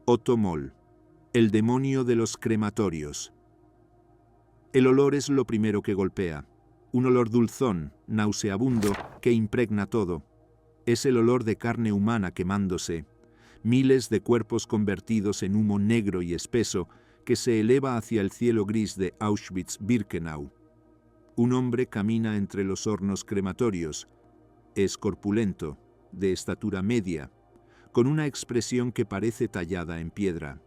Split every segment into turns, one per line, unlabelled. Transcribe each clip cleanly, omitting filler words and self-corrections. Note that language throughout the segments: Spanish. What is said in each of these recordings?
Otto Moll, el demonio de los crematorios. El olor es lo primero que golpea. Un olor dulzón, nauseabundo, que impregna todo. Es el olor de carne humana quemándose. Miles de cuerpos convertidos en humo negro y espeso que se eleva hacia el cielo gris de Auschwitz-Birkenau. Un hombre camina entre los hornos crematorios. Es corpulento, de estatura media, con una expresión que parece tallada en piedra.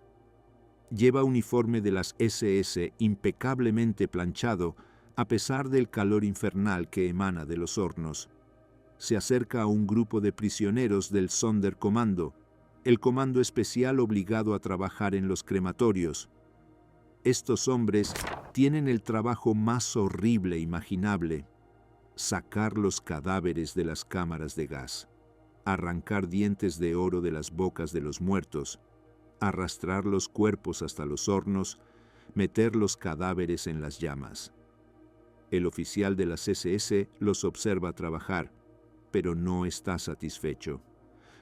Lleva uniforme de las SS impecablemente planchado, a pesar del calor infernal que emana de los hornos. Se acerca a un grupo de prisioneros del Sonderkommando, el comando especial obligado a trabajar en los crematorios. Estos hombres tienen el trabajo más horrible imaginable: sacar los cadáveres de las cámaras de gas, arrancar dientes de oro de las bocas de los muertos, arrastrar los cuerpos hasta los hornos, meter los cadáveres en las llamas. El oficial de las SS los observa trabajar, pero no está satisfecho.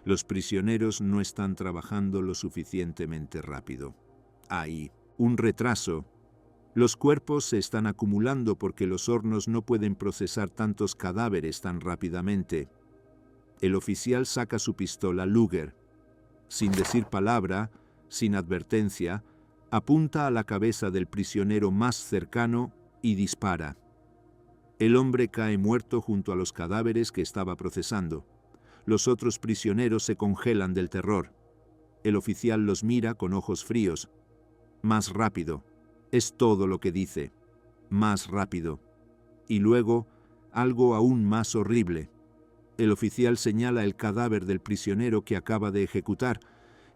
Los prisioneros no están trabajando lo suficientemente rápido. Hay un retraso. Los cuerpos se están acumulando porque los hornos no pueden procesar tantos cadáveres tan rápidamente. El oficial saca su pistola Luger. Sin decir palabra, sin advertencia, apunta a la cabeza del prisionero más cercano y dispara. El hombre cae muerto junto a los cadáveres que estaba procesando. Los otros prisioneros se congelan del terror. El oficial los mira con ojos fríos. Más rápido. Es todo lo que dice. Más rápido. Y luego, algo aún más horrible. El oficial señala el cadáver del prisionero que acaba de ejecutar.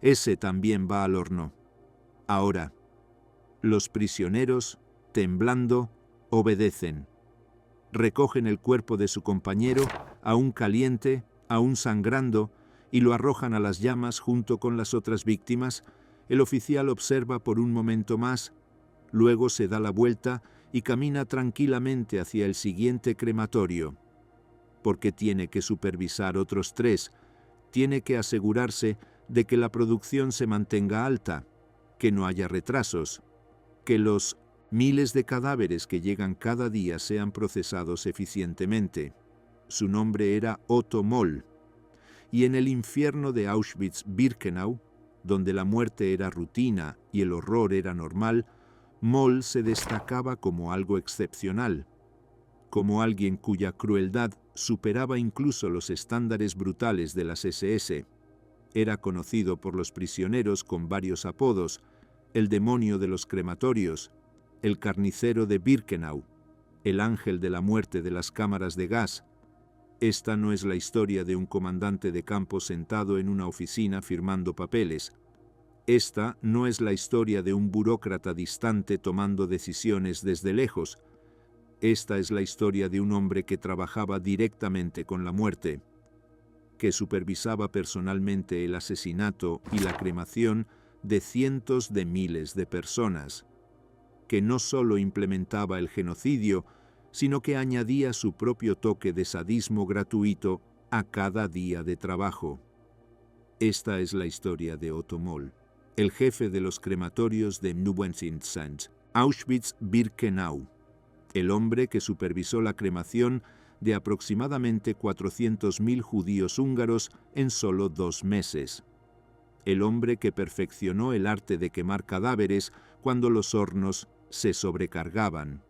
Ese también va al horno. Ahora, los prisioneros, temblando, obedecen. Recogen el cuerpo de su compañero, aún caliente, aún sangrando, y lo arrojan a las llamas junto con las otras víctimas. El oficial observa por un momento más, luego se da la vuelta y camina tranquilamente hacia el siguiente crematorio, porque tiene que supervisar otros 3, tiene que asegurarse de que la producción se mantenga alta, que no haya retrasos, que los miles de cadáveres que llegan cada día sean procesados eficientemente. Su nombre era Otto Moll, y en el infierno de Auschwitz-Birkenau, donde la muerte era rutina y el horror era normal, Moll se destacaba como algo excepcional, como alguien cuya crueldad superaba incluso los estándares brutales de las SS. Era conocido por los prisioneros con varios apodos: el demonio de los crematorios, el carnicero de Birkenau, el ángel de la muerte de las cámaras de gas. Esta no es la historia de un comandante de campo sentado en una oficina firmando papeles. Esta no es la historia de un burócrata distante tomando decisiones desde lejos. Esta es la historia de un hombre que trabajaba directamente con la muerte, que supervisaba personalmente el asesinato y la cremación de cientos de miles de personas, que no solo implementaba el genocidio, sino que añadía su propio toque de sadismo gratuito a cada día de trabajo. Esta es la historia de Otto Moll, el jefe de los crematorios de Neuenzinzant, Auschwitz-Birkenau, el hombre que supervisó la cremación de aproximadamente 400.000 judíos húngaros en solo 2 meses. El hombre que perfeccionó el arte de quemar cadáveres cuando los hornos se sobrecargaban.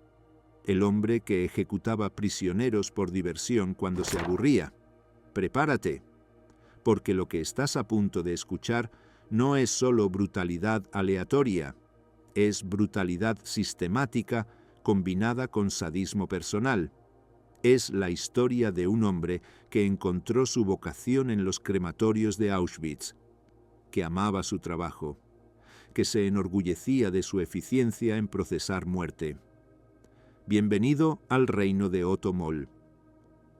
El hombre que ejecutaba prisioneros por diversión cuando se aburría. Prepárate, porque lo que estás a punto de escuchar no es solo brutalidad aleatoria, es brutalidad sistemática combinada con sadismo personal. Es la historia de un hombre que encontró su vocación en los crematorios de Auschwitz, que amaba su trabajo, que se enorgullecía de su eficiencia en procesar muerte. Bienvenido al reino de Otto Moll,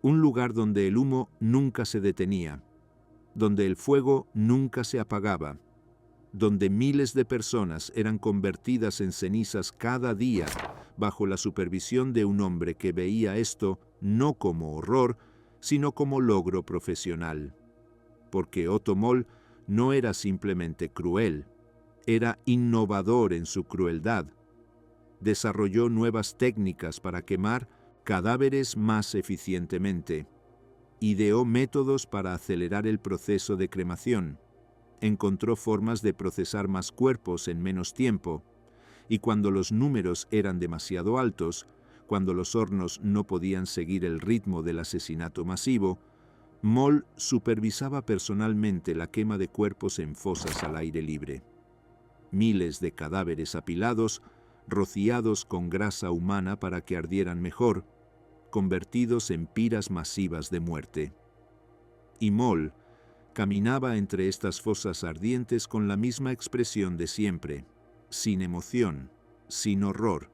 un lugar donde el humo nunca se detenía, donde el fuego nunca se apagaba, donde miles de personas eran convertidas en cenizas cada día bajo la supervisión de un hombre que veía esto no como horror, sino como logro profesional. Porque Otto Moll no era simplemente cruel, Era innovador en su crueldad. Desarrolló nuevas técnicas para quemar cadáveres más eficientemente. Ideó métodos para acelerar el proceso de cremación. Encontró formas de procesar más cuerpos en menos tiempo. Y cuando los números eran demasiado altos, cuando los hornos no podían seguir el ritmo del asesinato masivo, Moll supervisaba personalmente la quema de cuerpos en fosas al aire libre. Miles de cadáveres apilados, rociados con grasa humana para que ardieran mejor, convertidos en piras masivas de muerte. Y Moll caminaba entre estas fosas ardientes con la misma expresión de siempre, sin emoción, sin horror,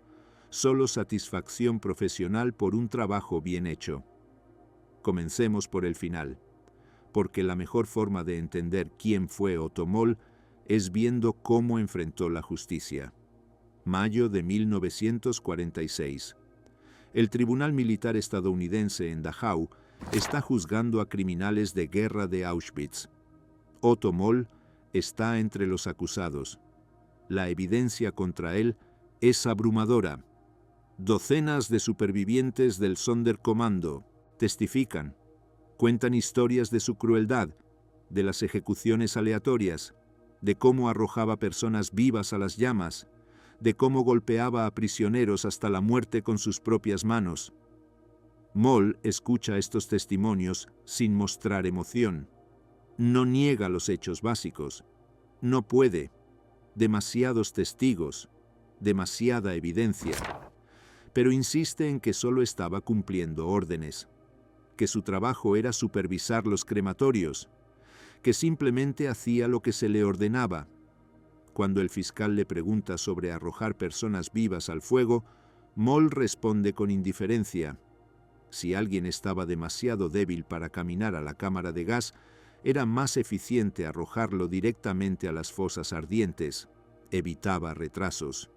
solo satisfacción profesional por un trabajo bien hecho. Comencemos por el final, porque la mejor forma de entender quién fue Otto Moll es viendo cómo enfrentó la justicia. Mayo de 1946. El Tribunal Militar estadounidense en Dachau está juzgando a criminales de guerra de Auschwitz. Otto Moll está entre los acusados. La evidencia contra él es abrumadora. Docenas de supervivientes del Sonderkommando testifican, cuentan historias de su crueldad, de las ejecuciones aleatorias, de cómo arrojaba personas vivas a las llamas, de cómo golpeaba a prisioneros hasta la muerte con sus propias manos. Moll escucha estos testimonios sin mostrar emoción. No niega los hechos básicos. No puede. Demasiados testigos, demasiada evidencia. Pero insiste en que solo estaba cumpliendo órdenes, que su trabajo era supervisar los crematorios, que simplemente hacía lo que se le ordenaba. Cuando el fiscal le pregunta sobre arrojar personas vivas al fuego, Moll responde con indiferencia. Si alguien estaba demasiado débil para caminar a la cámara de gas, era más eficiente arrojarlo directamente a las fosas ardientes. Evitaba retrasos.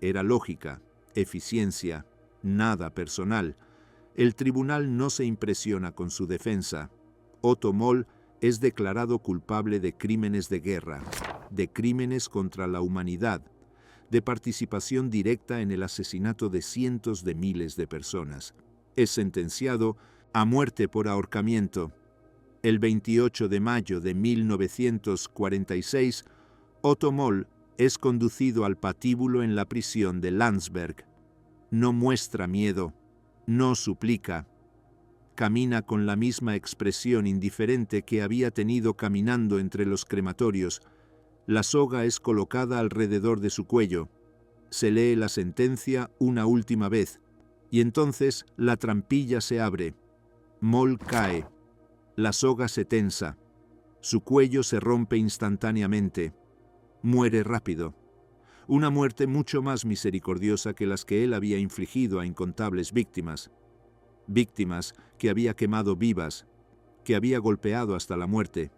Era lógica, eficiencia, nada personal. El tribunal no se impresiona con su defensa. Otto Moll es declarado culpable de crímenes de guerra, de crímenes contra la humanidad, de participación directa en el asesinato de cientos de miles de personas. Es sentenciado a muerte por ahorcamiento. El 28 de mayo de 1946, Otto Moll es conducido al patíbulo en la prisión de Landsberg. No muestra miedo, no suplica. Camina con la misma expresión indiferente que había tenido caminando entre los crematorios. La soga es colocada alrededor de su cuello. Se lee la sentencia una última vez, y entonces la trampilla se abre. Moll cae. La soga se tensa. Su cuello se rompe instantáneamente. Muere rápido. Una muerte mucho más misericordiosa que las que él había infligido a incontables víctimas. Víctimas que había quemado vivas, que había golpeado hasta la muerte,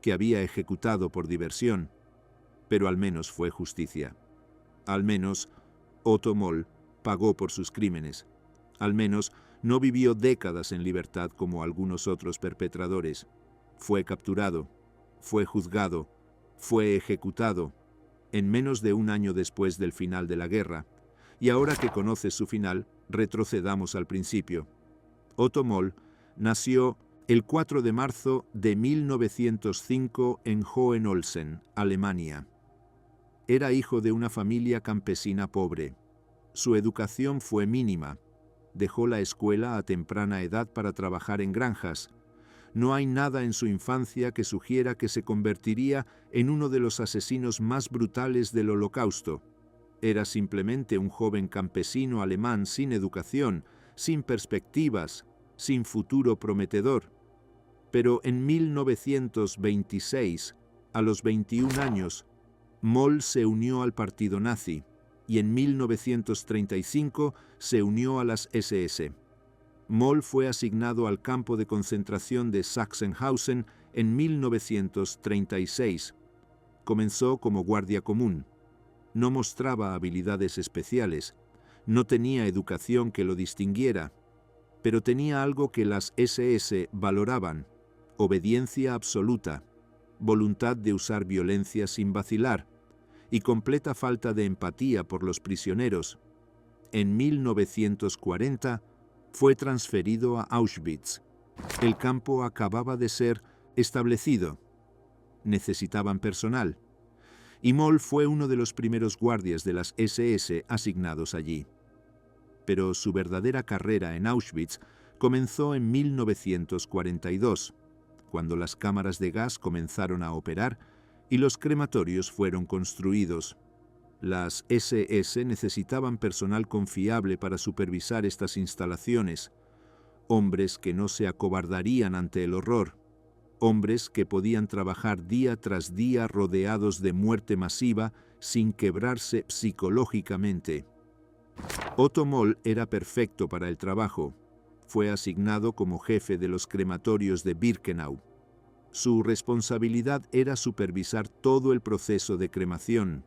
que había ejecutado por diversión. Pero al menos fue justicia. Al menos Otto Moll pagó por sus crímenes. Al menos no vivió décadas en libertad como algunos otros perpetradores. Fue capturado, fue juzgado, fue ejecutado, en menos de un año después del final de la guerra. Y ahora que conoces su final, retrocedamos al principio. Otto Moll nació el 4 de marzo de 1905 en Hohenolsen, Alemania. Era hijo de una familia campesina pobre. Su educación fue mínima. Dejó la escuela a temprana edad para trabajar en granjas. No hay nada en su infancia que sugiera que se convertiría en uno de los asesinos más brutales del Holocausto. Era simplemente un joven campesino alemán sin educación, sin perspectivas, sin futuro prometedor. Pero en 1926, a los 21 años, Moll se unió al partido nazi y en 1935 se unió a las SS. Moll fue asignado al campo de concentración de Sachsenhausen en 1936. Comenzó como guardia común. No mostraba habilidades especiales, no tenía educación que lo distinguiera, pero tenía algo que las SS valoraban: obediencia absoluta, voluntad de usar violencia sin vacilar, y completa falta de empatía por los prisioneros, en 1940 fue transferido a Auschwitz. El campo acababa de ser establecido. Necesitaban personal. Y Moll fue uno de los primeros guardias de las SS asignados allí. Pero su verdadera carrera en Auschwitz comenzó en 1942, cuando las cámaras de gas comenzaron a operar y los crematorios fueron construidos. Las SS necesitaban personal confiable para supervisar estas instalaciones, hombres que no se acobardarían ante el horror, hombres que podían trabajar día tras día rodeados de muerte masiva sin quebrarse psicológicamente. Otto Moll era perfecto para el trabajo. Fue asignado como jefe de los crematorios de Birkenau. Su responsabilidad era supervisar todo el proceso de cremación,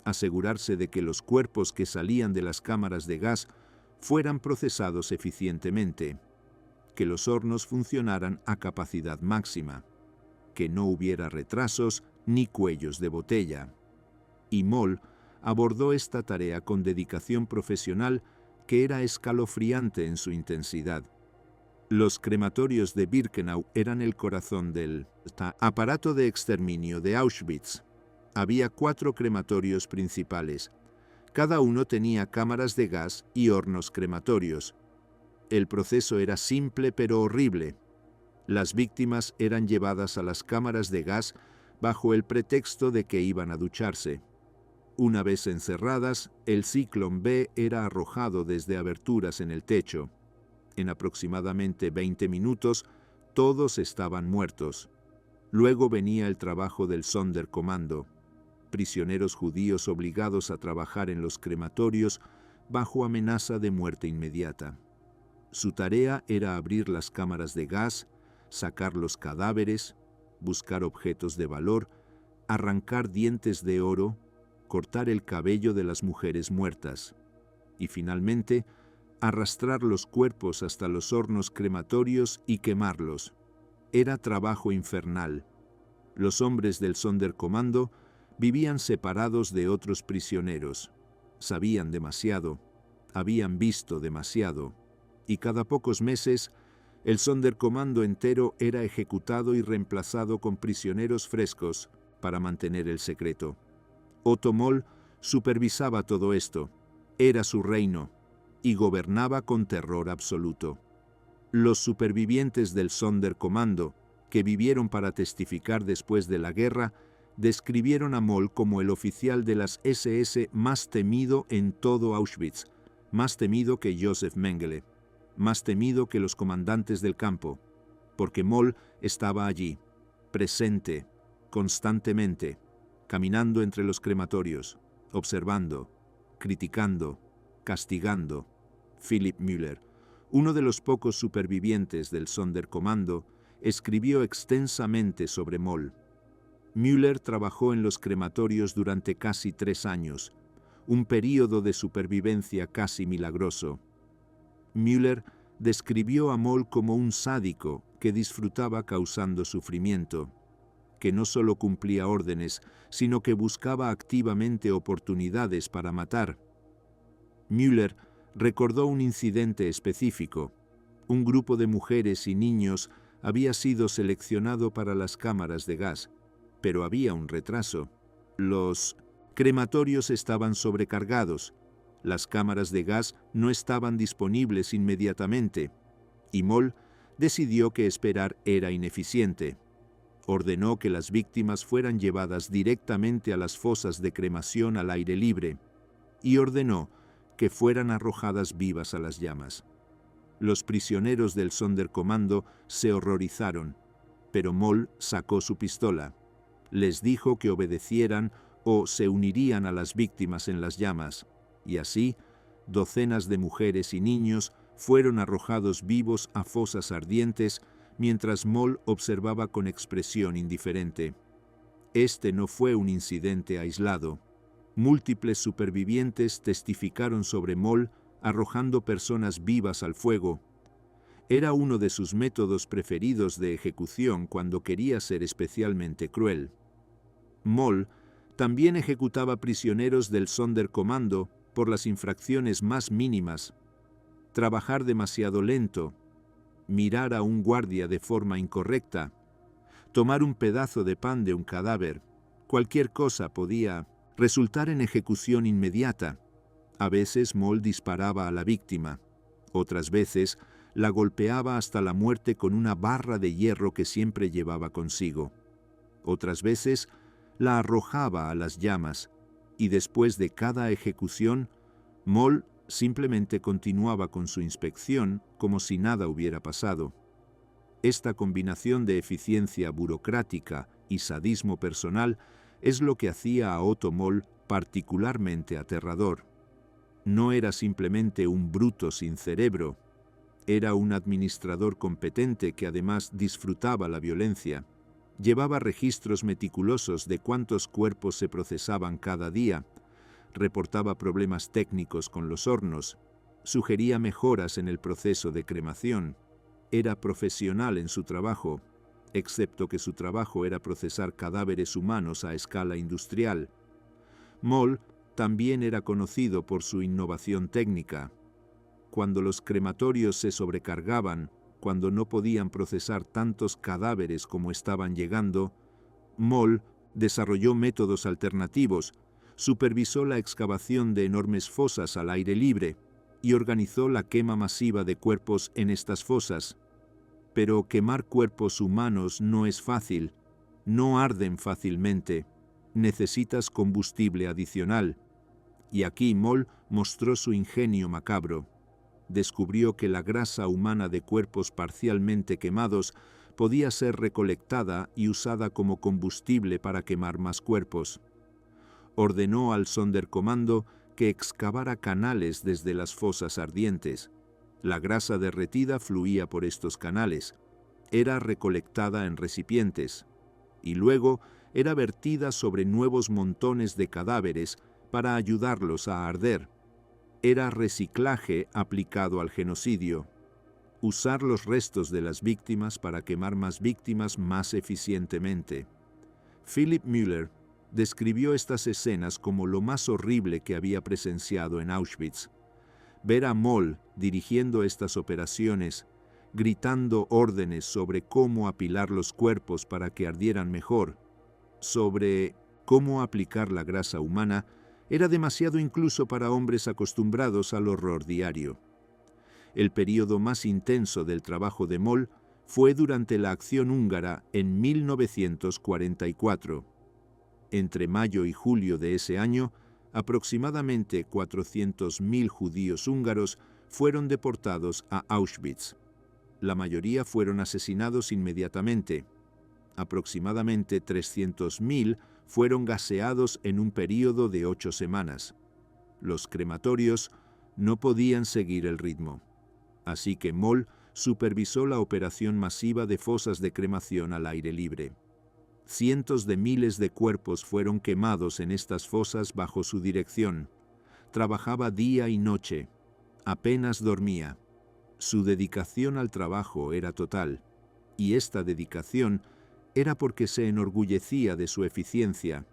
asegurarse de que los cuerpos que salían de las cámaras de gas fueran procesados eficientemente, que los hornos funcionaran a capacidad máxima, que no hubiera retrasos ni cuellos de botella. Y Moll abordó esta tarea con dedicación profesional que era escalofriante en su intensidad. Los crematorios de Birkenau eran el corazón del aparato de exterminio de Auschwitz. Había 4 crematorios principales. Cada uno tenía cámaras de gas y hornos crematorios. El proceso era simple pero horrible. Las víctimas eran llevadas a las cámaras de gas bajo el pretexto de que iban a ducharse. Una vez encerradas, el Zyklon B era arrojado desde aberturas en el techo. En aproximadamente 20 minutos, todos estaban muertos. Luego venía el trabajo del Sonderkommando, prisioneros judíos obligados a trabajar en los crematorios bajo amenaza de muerte inmediata. Su tarea era abrir las cámaras de gas, sacar los cadáveres, buscar objetos de valor, arrancar dientes de oro, cortar el cabello de las mujeres muertas y finalmente arrastrar los cuerpos hasta los hornos crematorios y quemarlos. Era trabajo infernal. Los hombres del Sonderkommando vivían separados de otros prisioneros. Sabían demasiado, habían visto demasiado, y cada pocos meses el Sonderkommando entero era ejecutado y reemplazado con prisioneros frescos para mantener el secreto. Otto Moll supervisaba todo esto. Era su reino y gobernaba con terror absoluto. Los supervivientes del Sonderkommando, que vivieron para testificar después de la guerra, describieron a Moll como el oficial de las SS más temido en todo Auschwitz, más temido que Josef Mengele, más temido que los comandantes del campo, porque Moll estaba allí, presente, constantemente, caminando entre los crematorios, observando, criticando, castigando. Philipp Müller, uno de los pocos supervivientes del Sonderkommando, escribió extensamente sobre Moll. Müller trabajó en los crematorios durante casi 3 años, un período de supervivencia casi milagroso. Müller describió a Moll como un sádico que disfrutaba causando sufrimiento, que no solo cumplía órdenes, sino que buscaba activamente oportunidades para matar. Müller recordó un incidente específico. Un grupo de mujeres y niños había sido seleccionado para las cámaras de gas, pero había un retraso. Los crematorios estaban sobrecargados, las cámaras de gas no estaban disponibles inmediatamente, y Moll decidió que esperar era ineficiente. Ordenó que las víctimas fueran llevadas directamente a las fosas de cremación al aire libre, y ordenó que fueran arrojadas vivas a las llamas. Los prisioneros del Sonderkommando se horrorizaron, pero Moll sacó su pistola. Les dijo que obedecieran o se unirían a las víctimas en las llamas, y así, docenas de mujeres y niños fueron arrojados vivos a fosas ardientes mientras Moll observaba con expresión indiferente. Este no fue un incidente aislado. Múltiples supervivientes testificaron sobre Moll arrojando personas vivas al fuego. Era uno de sus métodos preferidos de ejecución cuando quería ser especialmente cruel. Moll También ejecutaba prisioneros del Sonderkommando por las infracciones más mínimas. Trabajar demasiado lento, mirar a un guardia de forma incorrecta, tomar un pedazo de pan de un cadáver, cualquier cosa podía resultar en ejecución inmediata. A veces Moll disparaba a la víctima, otras veces la golpeaba hasta la muerte con una barra de hierro que siempre llevaba consigo. Otras veces la arrojaba a las llamas, y después de cada ejecución, Moll simplemente continuaba con su inspección como si nada hubiera pasado. Esta combinación de eficiencia burocrática y sadismo personal es lo que hacía a Otto Moll particularmente aterrador. No era simplemente un bruto sin cerebro, era un administrador competente que además disfrutaba la violencia. Llevaba registros meticulosos de cuántos cuerpos se procesaban cada día, reportaba problemas técnicos con los hornos, sugería mejoras en el proceso de cremación. Era profesional en su trabajo, excepto que su trabajo era procesar cadáveres humanos a escala industrial. Moll también era conocido por su innovación técnica. Cuando los crematorios se sobrecargaban, cuando no podían procesar tantos cadáveres como estaban llegando, Moll desarrolló métodos alternativos, supervisó la excavación de enormes fosas al aire libre y organizó la quema masiva de cuerpos en estas fosas. Pero quemar cuerpos humanos no es fácil, no arden fácilmente, necesitas combustible adicional. Y aquí Moll mostró su ingenio macabro. Descubrió que la grasa humana de cuerpos parcialmente quemados podía ser recolectada y usada como combustible para quemar más cuerpos. Ordenó al Sonderkommando que excavara canales desde las fosas ardientes. La grasa derretida fluía por estos canales, era recolectada en recipientes, y luego era vertida sobre nuevos montones de cadáveres para ayudarlos a arder. Era reciclaje aplicado al genocidio. Usar los restos de las víctimas para quemar más víctimas más eficientemente. Philipp Müller describió estas escenas como lo más horrible que había presenciado en Auschwitz. Ver a Moll dirigiendo estas operaciones, gritando órdenes sobre cómo apilar los cuerpos para que ardieran mejor, sobre cómo aplicar la grasa humana, era demasiado incluso para hombres acostumbrados al horror diario. El período más intenso del trabajo de Moll fue durante la acción húngara en 1944. Entre mayo y julio de ese año, aproximadamente 400.000 judíos húngaros fueron deportados a Auschwitz. La mayoría fueron asesinados inmediatamente. Aproximadamente 300.000 fueron gaseados en un período de 8 semanas. Los crematorios no podían seguir el ritmo. Así que Moll supervisó la operación masiva de fosas de cremación al aire libre. Cientos de miles de cuerpos fueron quemados en estas fosas bajo su dirección. Trabajaba día y noche. Apenas dormía. Su dedicación al trabajo era total, y esta dedicación era porque se enorgullecía de su eficiencia,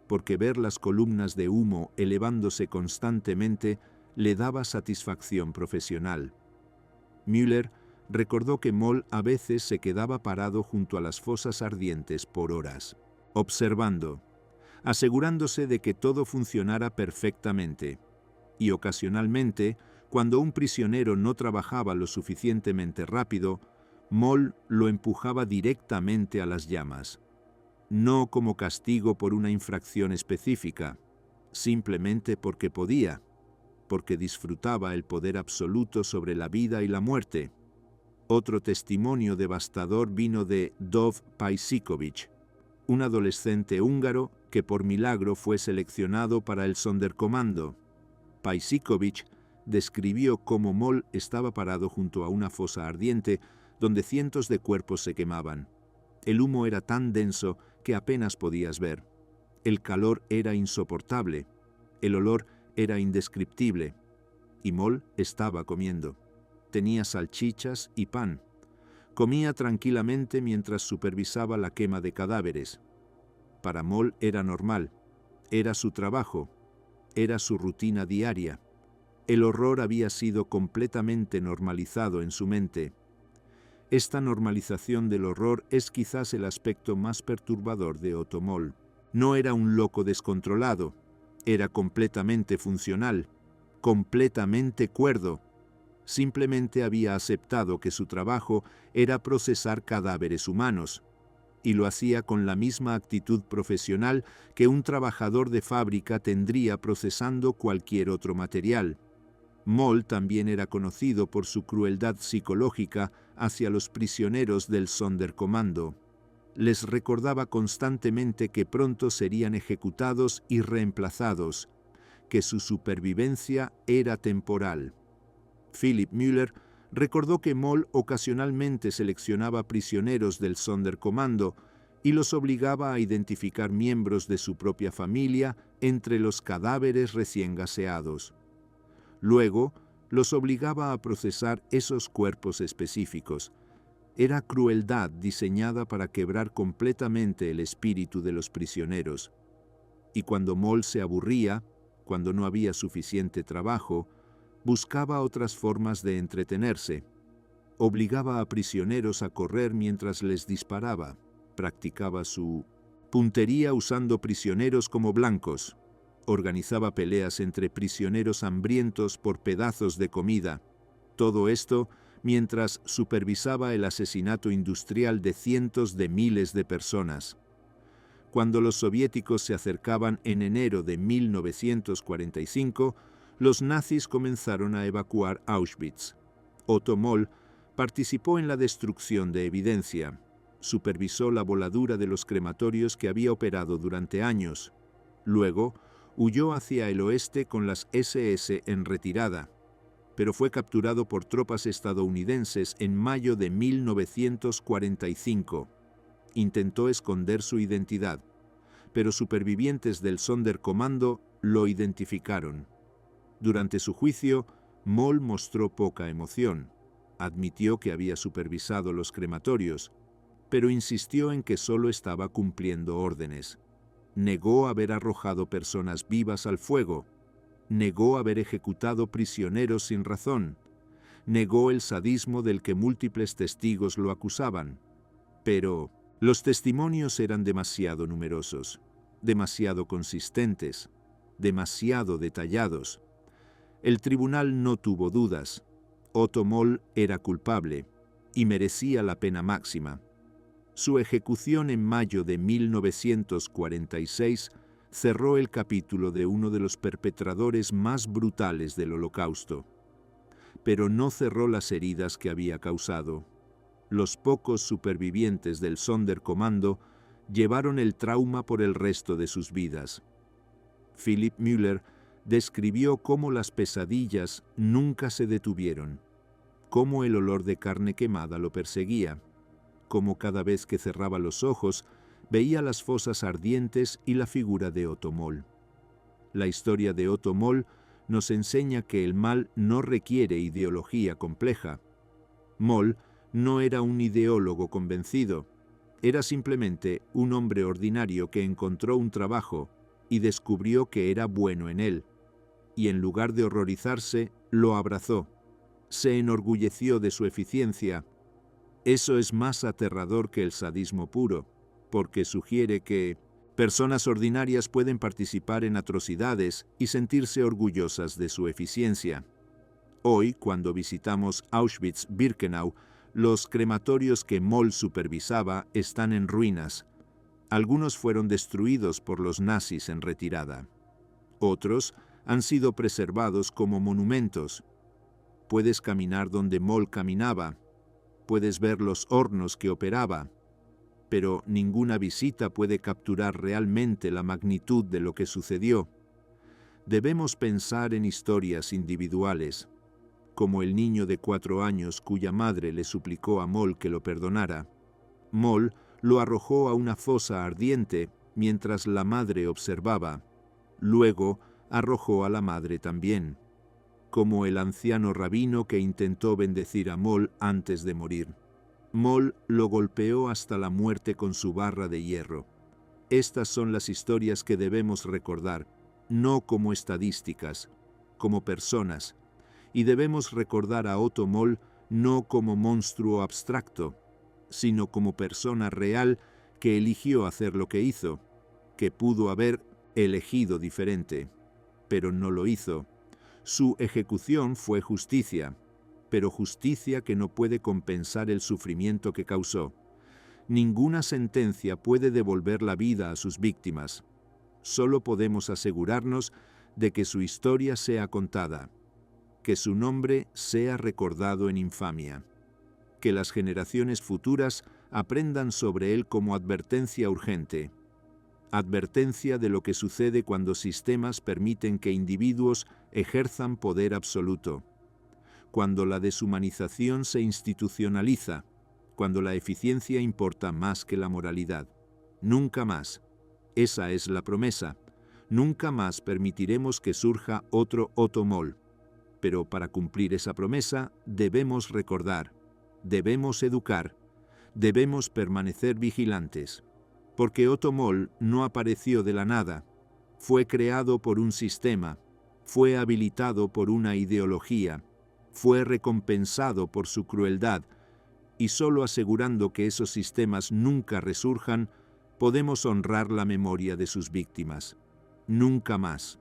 porque ver las columnas de humo elevándose constantemente le daba satisfacción profesional. Müller recordó que Moll a veces se quedaba parado junto a las fosas ardientes por horas, observando, asegurándose de que todo funcionara perfectamente, y ocasionalmente, cuando un prisionero no trabajaba lo suficientemente rápido, Moll lo empujaba directamente a las llamas, no como castigo por una infracción específica, simplemente porque podía, porque disfrutaba el poder absoluto sobre la vida y la muerte. Otro testimonio devastador vino de Dov Paisikovich, un adolescente húngaro que por milagro fue seleccionado para el Sonderkommando. Paisikovich describió cómo Moll estaba parado junto a una fosa ardiente donde cientos de cuerpos se quemaban. El humo era tan denso que apenas podías ver. El calor era insoportable. El olor era indescriptible. Y Moll estaba comiendo. Tenía salchichas y pan. Comía tranquilamente mientras supervisaba la quema de cadáveres. Para Moll era normal. Era su trabajo, era su rutina diaria. El horror había sido completamente normalizado en su mente. Esta normalización del horror es quizás el aspecto más perturbador de Otto Moll. No era un loco descontrolado, era completamente funcional, completamente cuerdo. Simplemente había aceptado que su trabajo era procesar cadáveres humanos, y lo hacía con la misma actitud profesional que un trabajador de fábrica tendría procesando cualquier otro material. Moll también era conocido por su crueldad psicológica hacia los prisioneros del Sonderkommando. Les recordaba constantemente que pronto serían ejecutados y reemplazados, que su supervivencia era temporal. Philipp Müller recordó que Moll ocasionalmente seleccionaba prisioneros del Sonderkommando y los obligaba a identificar miembros de su propia familia entre los cadáveres recién gaseados. Luego, los obligaba a procesar esos cuerpos específicos. Era crueldad diseñada para quebrar completamente el espíritu de los prisioneros. Y cuando Moll se aburría, cuando no había suficiente trabajo, buscaba otras formas de entretenerse. Obligaba a prisioneros a correr mientras les disparaba. Practicaba su puntería usando prisioneros como blancos. Organizaba peleas entre prisioneros hambrientos por pedazos de comida. Todo esto mientras supervisaba el asesinato industrial de cientos de miles de personas. Cuando los soviéticos se acercaban en enero de 1945, los nazis comenzaron a evacuar Auschwitz. Otto Moll participó en la destrucción de evidencia. Supervisó la voladura de los crematorios que había operado durante años. Luego, huyó hacia el oeste con las SS en retirada, pero fue capturado por tropas estadounidenses en mayo de 1945. Intentó esconder su identidad, pero supervivientes del Sonderkommando lo identificaron. Durante su juicio, Moll mostró poca emoción. Admitió que había supervisado los crematorios, pero insistió en que solo estaba cumpliendo órdenes. Negó haber arrojado personas vivas al fuego. Negó haber ejecutado prisioneros sin razón. Negó el sadismo del que múltiples testigos lo acusaban. Pero los testimonios eran demasiado numerosos, demasiado consistentes, demasiado detallados. El tribunal no tuvo dudas. Otto Moll era culpable y merecía la pena máxima. Su ejecución en mayo de 1946 cerró el capítulo de uno de los perpetradores más brutales del Holocausto. Pero no cerró las heridas que había causado. Los pocos supervivientes del Sonderkommando llevaron el trauma por el resto de sus vidas. Philipp Müller describió cómo las pesadillas nunca se detuvieron, cómo el olor de carne quemada lo perseguía, cómo cada vez que cerraba los ojos veía las fosas ardientes y la figura de Otto Moll. La historia de Otto Moll nos enseña que el mal no requiere ideología compleja. Moll no era un ideólogo convencido, era simplemente un hombre ordinario que encontró un trabajo y descubrió que era bueno en él. Y en lugar de horrorizarse, lo abrazó. Se enorgulleció de su eficiencia. Eso es más aterrador que el sadismo puro, porque sugiere que personas ordinarias pueden participar en atrocidades y sentirse orgullosas de su eficiencia. Hoy, cuando visitamos Auschwitz-Birkenau, los crematorios que Moll supervisaba están en ruinas. Algunos fueron destruidos por los nazis en retirada. Otros han sido preservados como monumentos. Puedes caminar donde Moll caminaba. Puedes ver los hornos que operaba. Pero ninguna visita puede capturar realmente la magnitud de lo que sucedió. Debemos pensar en historias individuales, como el niño de 4 años cuya madre le suplicó a Moll que lo perdonara. Moll lo arrojó a una fosa ardiente mientras la madre observaba. Luego arrojó a la madre también, como el anciano rabino que intentó bendecir a Moll antes de morir. Moll lo golpeó hasta la muerte con su barra de hierro. Estas son las historias que debemos recordar, no como estadísticas, como personas, y debemos recordar a Otto Moll no como monstruo abstracto, sino como persona real que eligió hacer lo que hizo, que pudo haber elegido diferente, pero no lo hizo. Su ejecución fue justicia, pero justicia que no puede compensar el sufrimiento que causó. Ninguna sentencia puede devolver la vida a sus víctimas. Solo podemos asegurarnos de que su historia sea contada, que su nombre sea recordado en infamia, que las generaciones futuras aprendan sobre él como advertencia urgente, advertencia de lo que sucede cuando sistemas permiten que individuos ejerzan poder absoluto, cuando la deshumanización se institucionaliza, cuando la eficiencia importa más que la moralidad. Nunca más. Esa es la promesa. Nunca más permitiremos que surja otro Otto Moll. Pero para cumplir esa promesa debemos recordar, debemos educar, debemos permanecer vigilantes. Porque Otto Moll no apareció de la nada, fue creado por un sistema, fue habilitado por una ideología, fue recompensado por su crueldad, y solo asegurando que esos sistemas nunca resurjan, podemos honrar la memoria de sus víctimas. Nunca más.